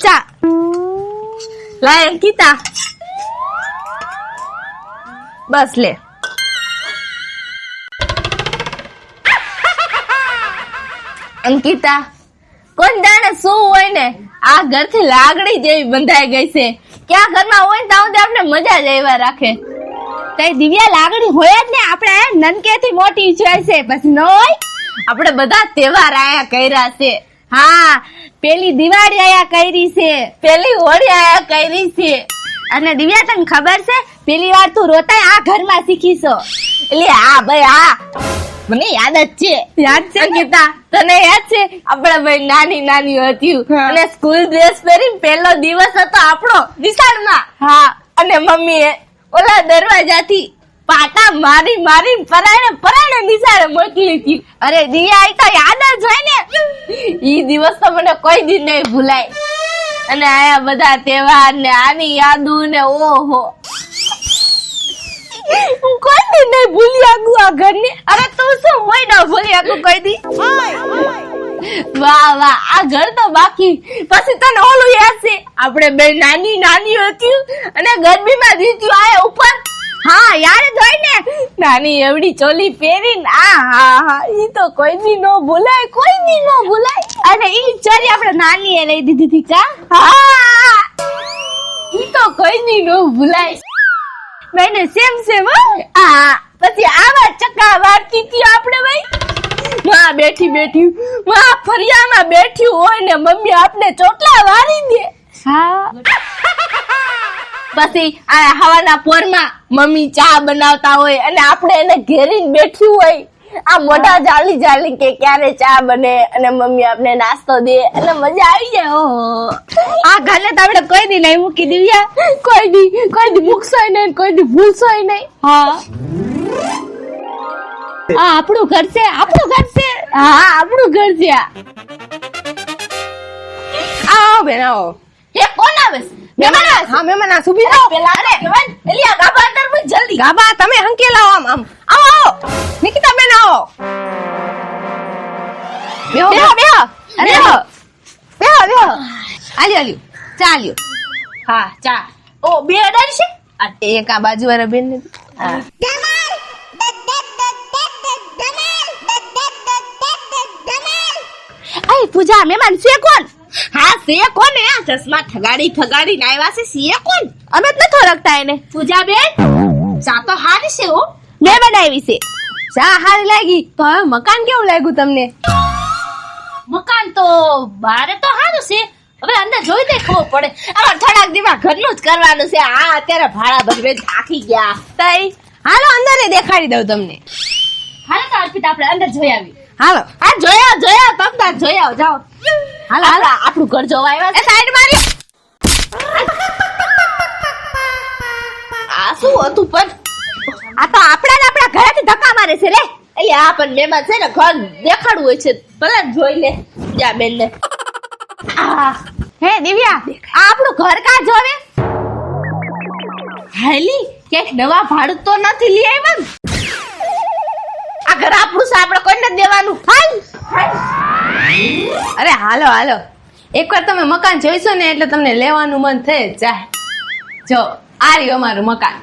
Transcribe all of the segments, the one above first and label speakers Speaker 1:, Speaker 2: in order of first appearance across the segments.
Speaker 1: ચા લાય અંકિતા, બસ લે. અંકિતા, કોણ જાણે શું હોય ને આ ઘરથી લાગણી જેવી બંધાઈ ગઈ છે. ક્યાં ઘરમાં હોય ને ત્યાં આપણે મજા જ આવ્યા રાખે. તઈ દિવ્યા લાગણી હોય જ ને, આપણે નનકેથી મોટી જાય છે પછી ન હોય. આપણે બધા તહેવાર આયા કર્યા છે. હા, પેલી દિવાળી આયા કરી છે, પેલી હોળી આયા કરી છે. અને દિવ્યા તને ખબર છે પેલી વાર તું રોતાય આ ઘરમાં શીખીશો. એટલે હા ભાઈ હા, મને યાદ જ છે. યાદ છે અંકિતા, તને યાદ છે આપણે ભાઈ નાની નાની હતી અને સ્કૂલ ડ્રેસ પહેરીને પહેલો દિવસ હતો આપણો વિશાળમાં. હા, અને મમ્મીએ ઓલા દરવાજાથી પાટા મારી મારી પરાણે નિશાળે મોકલી હતી. અરે દિયા, તો યાદ જ હોય ને. ઈ દિવસ તો મને કોઈ દી નહીં ભૂલાય. અને આયા બધા તહેવાર ને આની યાદો ને ઓહો, હું કોઈ દી નહીં ભૂલી આગું આ ઘરને. અરે તું શું હોય ન ભૂલી આગું કોઈ દી. વાહ વાહ, આ ઘર તો બાકી. પછી તને ઓલું યાદ છે આપણે બે નાની નાની હતી અને ગરમીમાં જીત્યું આયા ઉપર. હા યાદ જ હોય ને, નાની એવડી ચોલી પહેરીને. હા, ઈ તો કોઈ દી નો ભૂલાય, કોઈ દી નો ભૂલાય. અને ઈ ચોરી આપણે નાની એ લઈ દીધી હતી કા. હા, ઈ તો કોઈ દી નો ભૂલાય. મેને સેમ હા. પછી આવા ચક્કા વાળતી હતી આપણે ભાઈ. માં બેઠી બેઠી માં ફરિયામાં બેઠી હોય ને મમ્મી આપણે ચોટલા વાળી દે. હા, પછી આ હવાના પોરમાં મમ્મી ચા બનાવતા હોય અને આપણે એને ઘેરીને બેઠી હોય. આ મોઢા જાલી જાલી કે ક્યારે ચા બને અને મમ્મી આપણે નાસ્તો દે અને મજા આવી જાય. ઓહો, આ ઘરે તો આપણે કોઈ દી નહીં મૂકી દિવ્યા. કોઈ દી મૂકશોય નહીં, કોઈ દી ભૂલશોય નહીં. હા, આ આપણું ઘર છે, આપણું ઘર છે. હા, આપણું ઘર છે. આવો બેન આવો. એ કોણ આવે છે? મહેમાન આવે. હા, મહેમાન આ સુભી રહો પેલા. અરે એલી આ ગાબા અંદર મુજ જલ્દી. ગાબા તમે હંકેલા આવો. આમ આવો નિકિતા બેન આવો. બેહો બેહો. અરે બેહો આલ્યો ચાલ્યો. હા, ચા. ઓ બે અડાર છે. આ એક આ બાજુ વાળા બેન ને. હા, આય પૂજા મહેમાન છે કોણ? હા, છે કોણ? આ ચશ્મા ઠગાડી ને આવ્યા છે. છે કોણ? અમે જ નતો રખતા એને. પૂજા બેન ચા તો હારી છે હો. મેં બનાવી છે. ચા હારી લાગી તો હવે મકાન કેવું લાગ્યું તમને? મકાન તો બારે તો સારું છે, હવે અંદર જોઈ દે ખબર પડે. આમાં થોડાક દીમાં ઘરનું જ કરવાનું છે. આ અત્યારે ભાડા ભરવે થાકી ગયા. તઈ હાલો અંદર દેખાડી દઉં તમને. હાલો તો અર્પિત આપણે અંદર જોઈ આવી. હાલો. હા, જોયા તમતાર જોયા જાઓ. હાલો આપણું ઘર જોવા આવ્યા છે. સાઈડ મારી. આ શું હતું પણ? આ તો આપણા ઘરેથી ધક્કા મારે છે રે. એટલે આ પણ મહેમાન છે ને ઘર દેખાડવું હોય છે, ભલે જોઈ લે જા બેન ને. હે દિવ્યા, આ આપણું ઘર કા જોવે? હાલી ક્યાંક નવા ભાડું તો નથી લઈ આવ્યા ને? આ ઘર આપણું છે, આપણે કોઈને દેવાનું. અરે હાલો એકવાર તમે મકાન જોઈશો ને એટલે તમને લેવાનું મન થઈ જાય. જો આ રહ્યું અમારું મકાન.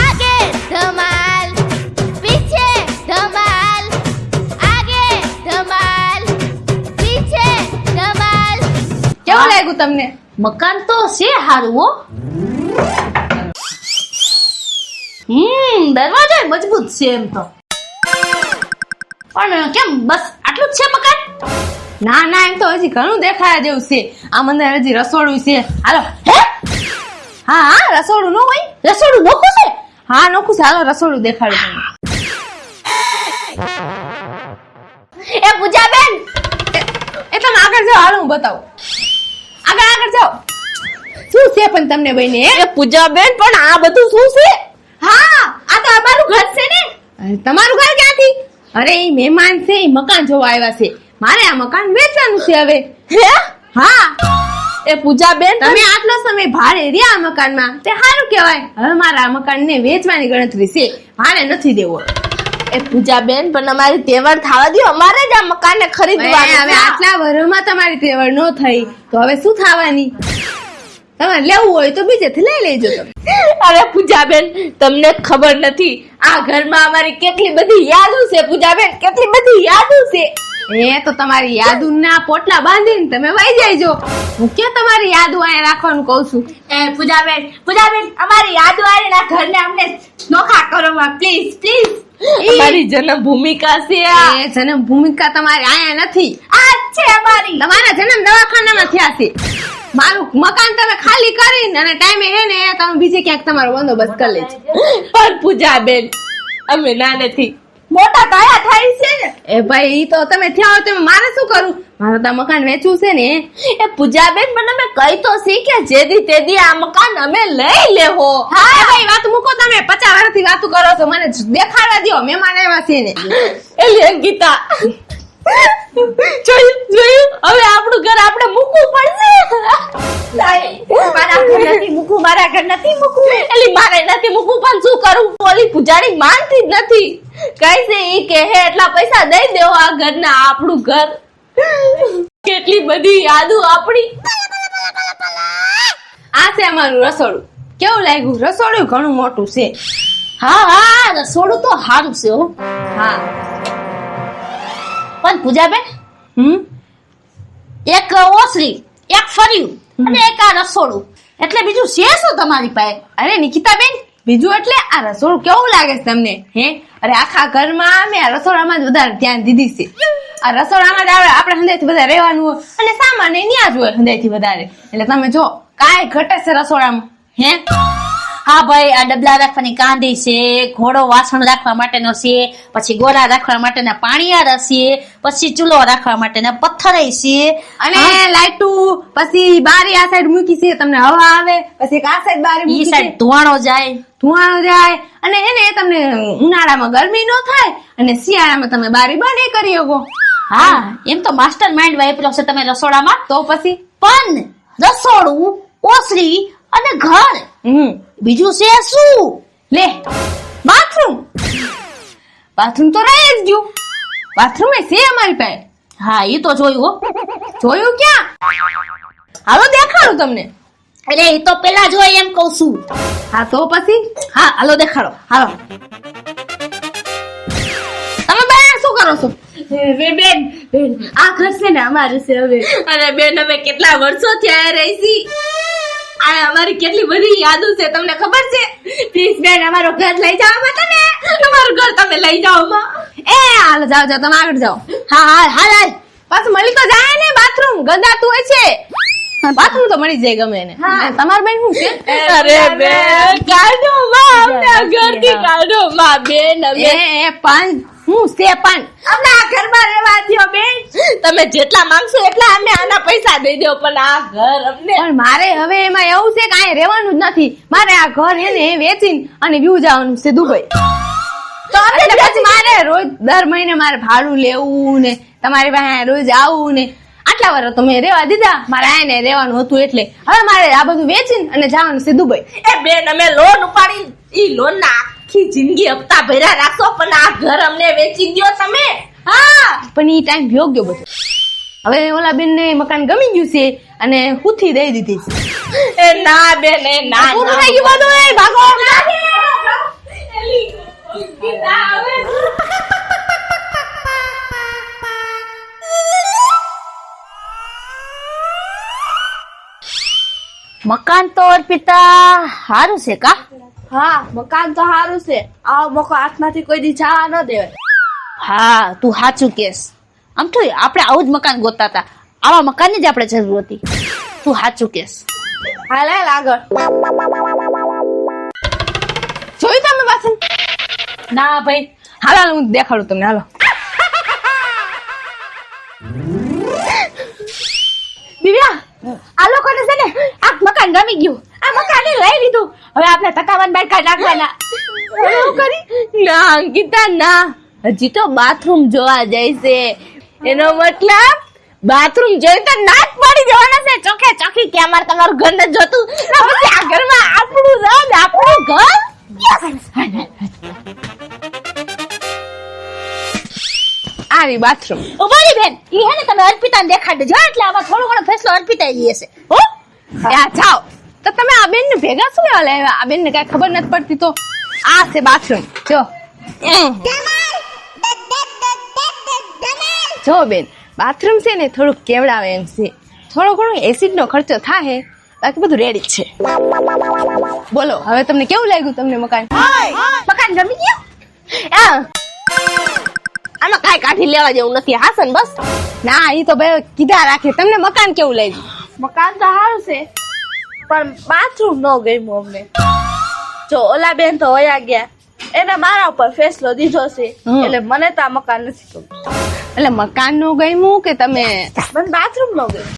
Speaker 2: આગે ધમાલ, પીછે ધમાલ, આગે ધમાલ, પીછે ધમાલ.
Speaker 1: કેવું લાગ્યું તમને?
Speaker 2: મકાન તો છે હારું હો. દરવાજો મજબૂત છે એમ તો. પણ કેમ બસ આટલું જ છે મકાન?
Speaker 1: ના એમ તો હજી ઘણું દેખાયા જેવું છે. આમ અંદર હજી રસોડું છે. હાલો.
Speaker 2: હે?
Speaker 1: હા રસોડું નો હોય?
Speaker 2: રસોડું નોખું છે?
Speaker 1: હા નોખું છે. હાલો રસોડું દેખાડું તમને.
Speaker 2: એ પૂજા બેન
Speaker 1: એ તમે આગળ જાઓ. હાલો હું બતાવું. આગળ જાઓ. શું છે પણ તમને બહેને?
Speaker 2: એ પૂજા બેન પણ આ બધું શું છે?
Speaker 1: હા આ તો અમારું ઘર છે ને. તમારું ઘર ક્યાંથી? અરે એ મહેમાન છે, એ મકાન જોવા આવ્યા છે. મારે આ મકાન વેચવાનું છે હવે.
Speaker 2: હે?
Speaker 1: હા.
Speaker 2: એ પૂજા બેન
Speaker 1: તમે આટલો સમય ભાડે રહ્યા આ મકાનમાં તે સારું કહેવાય. હવે મારા આ મકાન ને વેચવાની ગણતરી છે, ભાડે નથી દેવો. એ પૂજાબેન પણ અમારી તહેવાર થવા દો, અમારે જ આ મકાન ખરીદવાનું
Speaker 2: હવે આટલા વર્ષમાં તમારી તેવડ નો થઈ તો હવે શું થવાની? તમારે લેવું હોય તો બીજેથી લઈ લેજો તમે.
Speaker 1: અરે પૂજાબેન, તમને ખબર નથી આ ઘરમાં અમારી કેટલી બધી યાદો છે. પૂજાબેન, કેટલી બધી યાદો છે.
Speaker 2: એ તો તમારી યાદુના પોટલા બાંધીને તમે વહી જાયજો. હું ક્યાં તમારી યાદુ અહીંયા રાખવાનું કહું છું.
Speaker 1: એ પૂજાબેન, અમારી યાદો આવીને આ ઘરને અમને નોખા કરો માં, પ્લીઝ પ્લીઝ. અમારી જન્મ ભૂમિકા છે આ.
Speaker 2: એ જન્મ ભૂમિકા તમારી અહીંયા નથી,
Speaker 1: આ જ છે અમારી.
Speaker 2: તમારા જન્મ દવાખાનામાં થયા છે. મારું મકાન તમે ખાલી કરીને અને ટાઈમે હે ને તમે બીજે ક્યાંક તમારો બંદોબસ્ત કરી લેજો.
Speaker 1: પણ પૂજાબેન, અમે ના નથી, મોટા તાયા થાય છે ને.
Speaker 2: એ ભાઈ ઈ તો તમે થયા હોય તો મારે શું કરું? મારે તો મકાન વેચવું છે ને.
Speaker 1: એ પૂજાબેન, પણ અમે કઈ તો સી કે જેદી તેદી આ મકાન અમે લઈ લેવો.
Speaker 2: હા ભાઈ વાત મૂકો, તમે 50 વર્ષથી વાતું કરો છો, મને દેખાડવા દો. મહેમાન આવ્યા છે ને.
Speaker 1: એલી અંકિતા, જોયું હવે આપણું ઘર આપણે મૂકવું પડશે. મારા ઘર નથી મૂકવું, મારા ઘર નથી મૂકવું. એલી મારે નથી મૂકવું, પણ શું કરું? ઓલી પૂજારી માનતી જ નથી. કઈ છે ઈ કે હે એટલા પૈસા દઈ દેવો આ ઘરના, આપણું ઘર. કેટલી બધી યાદો આપણી.
Speaker 2: આ છે અમારું રસોડું. કેવું લાગ્યું? રસોડું ઘણું મોટું છે.
Speaker 1: હા, રસોડું તો સારું છે હો.
Speaker 2: હા
Speaker 1: પણ પૂજાબેન, એક ઓસરી, એક ફર્યું અને એક આ રસોડું, એટલે બીજું છે શું તમારી પાસે?
Speaker 2: અરે નિકિતાબેન, બીજું એટલે આ રસોડું કેવું લાગે છે તમને? હે, અરે આખા ઘરમાં મેં આ રસોડામાં જ વધારે ધ્યાન દીધી છે. આ રસોડામાં જ આપણે હંદેથી બધા રહેવાનું હોય અને સામાન ન્યા જ હોય હંદેથી વધારે. એટલે તમે જો કાંઈ ઘટે છે રસોડામાં? હે,
Speaker 1: હા ભાઈ, આ ડબલા રાખવાની કાંધી છે, ઘોડો વાસણ રાખવા માટેનો છે, પછી ગોરા રાખવા માટેના પાણીયાર છે, પછી ચૂલો રાખવા માટેના પથ્થર છે,
Speaker 2: અને લાઈટું, પછી બારી આ સાઈડ મૂકી છે, તમને હવા આવે. પછી આ સાઈડ બારી
Speaker 1: ઈ
Speaker 2: મૂકી છે,
Speaker 1: સાઈડ ધુવાણો જાય.
Speaker 2: ધુવાણો જાય. અને એને તમને ઉનાળામાં ગરમી ન થાય અને શિયાળામાં તમે બારી બંધ કરી શકો.
Speaker 1: હા, એમ તો માસ્ટર માઇન્ડ વાપર્યો છે તમે રસોડામાં.
Speaker 2: તો પછી
Speaker 1: પણ રસોડું, ઓસરી અને ઘર, બીજું છે શું?
Speaker 2: લે, બાથરૂમ. બાથરૂમ તો રહી જ ગયું. બાથરૂમ એ છે અમારી પાસે.
Speaker 1: હા, એ તો જોયું હો.
Speaker 2: જોયું ક્યાં? હાલો દેખાડું તમને.
Speaker 1: અરે એ તો પેલા જોઈ એમ કઉ છું.
Speaker 2: હા તો પછી
Speaker 1: હા, હાલો દેખાડો.
Speaker 2: હાલો. તમે બે શું કરો છો?
Speaker 1: બેન, આ ઘર છે ને અમારું છે હવે. અરે બેન, અમે કેટલા વર્ષો થયા રહી છી. આ અમારી કેટલી બધી યાદો છે, તમને ખબર છે? પ્લીઝ બેન, અમારું ઘર લઈ જાઓ માં. તમે અમારું ઘર તમે લઈ જાઓ માં.
Speaker 2: એ હાલો, જાઓ જાઓ, તમે આગળ જાઓ.
Speaker 1: હા હા હાલ.
Speaker 2: પાછું મળી તો જાય ને. બાથરૂમ ગંદાતું હોય છે. બાથરૂમ તો મળી જાય ગમે એને. તમાર બેન શું છે?
Speaker 1: અરે બેન, કાઢો માં, અમને આ ઘરથી કાઢો માં. બેન, અમે
Speaker 2: એ પણ હું છે પણ
Speaker 1: અમને આ ઘરમાં રહેવા દ્યો બેન. તમે જેટલા માંગશો એટલા અમે આના પૈસા દઈ દો, પણ આ ઘર અમને.
Speaker 2: પણ મારે હવે એમાં એવું છે કે અહીંયા રહેવાનું જ નથી. મારે આ ઘર એને વેચીને અને વ્યૂ જવાનું છે દુબઈ. તો એટલે પછી મારે રોજ દર મહિને મારે ભાડું લેવું ને તમારી પાસે રોજ આવું ને. આટલા વર્ષ તો મેં રહેવા દીધા, મારે આને રહેવાનું હતું એટલે હવે મારે આ બધું વેચીને અને જવાનું છે દુબઈ.
Speaker 1: એ બેન, અમે લોન ઉપાડી, ઈ લોન ના આખી જિંદગી હપ્તા ભર્યા રાખશો, પણ આ ઘર અમને વેચી દ્યો તમે.
Speaker 2: હા, પણ ઈ ટાઈમ ભ્યો ગયો બધો. હવે ઓલા બેન ને મકાન ગમી ગયું છે અને હુથી દઈ દીધી છે.
Speaker 1: એ ના બેન, એ ના.
Speaker 2: પૂરું થઈ ગયું બધું. એ ભાગો.
Speaker 1: મકાન તો અર્પિતા હારું છે કા?
Speaker 2: હા, મકાન તો સારું છે. આ મકાન હાથમાંથી કોઈ દી જવા ન દેવાય.
Speaker 1: હા, તું સાચું કેસ. આમ તો આપણે આવું જ મકાન ગોતતા હતા. આવા મકાનની જ આપણે જરૂર હતી. તું સાચું કેસ.
Speaker 2: હાલ આગળ જોયું તમે પાછળ?
Speaker 1: ના ભાઈ.
Speaker 2: હાલો હું દેખાડું તમને. હાલો.
Speaker 1: દિવ્યા, આ લોકોને છે ને આ મકાન ગમી ગયું. આ મકાન લઈ લીધું. હવે આપણે તકાવન બાર કાઢ નાખવાના. ના અંકિતા, ના. હજી તો બાથરૂમ જોવા જાય છે. એનો મતલબ બાથરૂમ જોઈ તો ના જ પડી જવાના છે ચોખે ચોખી કે અમારે તમારું ઘર નથી જોતું. પછી આ ઘરમાં આપણું ઘર, આપણું ઘર.
Speaker 2: આવી બાથરૂમ.
Speaker 3: ઉભારી બેન ઈ હે ને તમે અર્પિતાને દેખાડ દેજો એટલે આમાં થોડો ઘણો ફેસલો અર્પિતા ઈ હશે હો
Speaker 2: યા જાઓ. તો તમે આ બેન ને ભેગા શું લેવા લાવ્યા? આ બેન ને કઈ ખબર નથી પડતી. તો આ છે બાથરૂમ. જો બેન, બાથરૂમ છે ને થોડુંક કેવડાવે એમ છે. થોડો ઘણો એસિડ નો ખર્ચો થાય, બાકી બધું રેડી જ છે. બોલો હવે તમને કેવું લાગ્યું? તમને મકાન
Speaker 1: મકાન ગમી ગયું? આમાં કાંઈ કાઢી લેવા જેવું નથી. હાસન બસ.
Speaker 2: ના, ઈ તો ભાઈ કીધા રાખે. તમને મકાન કેવું લાગ્યું?
Speaker 1: મકાન તો સારું છે પણ બાથરૂમ ન ગમ્યું અમને. જો ઓલા બેન તો વયા ગયા, એને મારા ઉપર ફેસલો દીધો છે એટલે મને તો આ મકાન નથી ગમતું.
Speaker 2: એટલે મકાન નું ગમ્યું કે તમે
Speaker 1: મને બાથરૂમ ન ગમ્યું.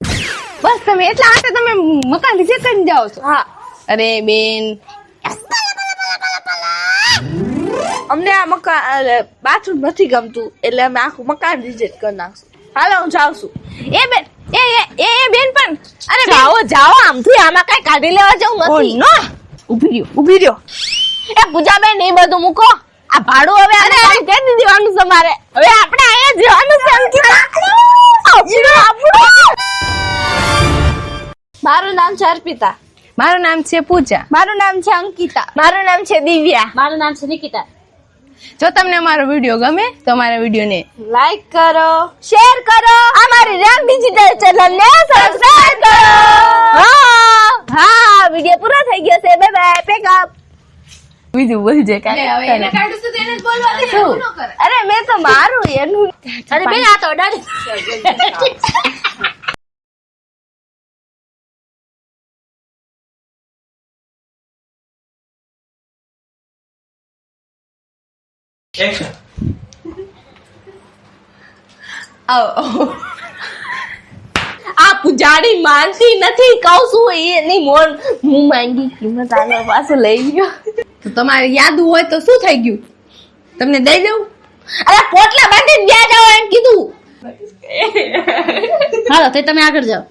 Speaker 2: બસ તમે એટલા માટે તમે મકાન રિજેક્ટ કરીને જાઓ છો?
Speaker 1: હા,
Speaker 2: અરે બેન,
Speaker 1: અમને આ મકાન બાથરૂમ નથી ગમતું એટલે અમે આખું મકાન રિજેક્ટ કરી નાખશું. હાલો હું જાઉં છું.
Speaker 2: એ બેન, એ બેન પણ અરે બેન,
Speaker 1: જાઓ જાઓ, આમથી આમાં કઈ કાઢી લેવા જેવું નથી.
Speaker 2: નો ઉભી રહ્યો.
Speaker 1: એ પૂજાબેન એ બધું મૂકો. આ ભાડું હવે આને કે દીવાનું છે મારે. હવે આપણે અહીંયા જવાનું છે. મારું નામ છે અર્પિતા.
Speaker 2: મારું નામ છે પૂજા.
Speaker 1: મારું નામ છે અંકિતા. મારું નામ છે દિવ્યા.
Speaker 3: મારું નામ છે નિકિતા
Speaker 2: જો તમને અમારો વિડીયો ગમે તો અમારા વિડીયો ને
Speaker 1: લાઈક કરો, શેર કરો, અમારી રેમ ડિજિટલ ચેનલ ને સબસ્ક્રાઇબ કરો. હા, વિડીયો પૂરો થઈ ગયો છે. Bye bye, pack up.
Speaker 2: બીજું બોલજે કાંઈ.
Speaker 1: અરે મેં તો મારું એનું.
Speaker 3: અરે બેન આ તો અડાડી
Speaker 1: આ પુજાડી માનતી નથી. કહું છું એની મોન હું માંગી કિંમત આનો પાસે લઈ ગયો.
Speaker 2: તો તમારે યાદ હોય તો શું થઈ ગયું? તમને દઈ દઉં?
Speaker 1: અરે પોટલા બાંધીને ગયા જાઓ એમ કીધું.
Speaker 3: હાલો તે તમે આગળ જાઓ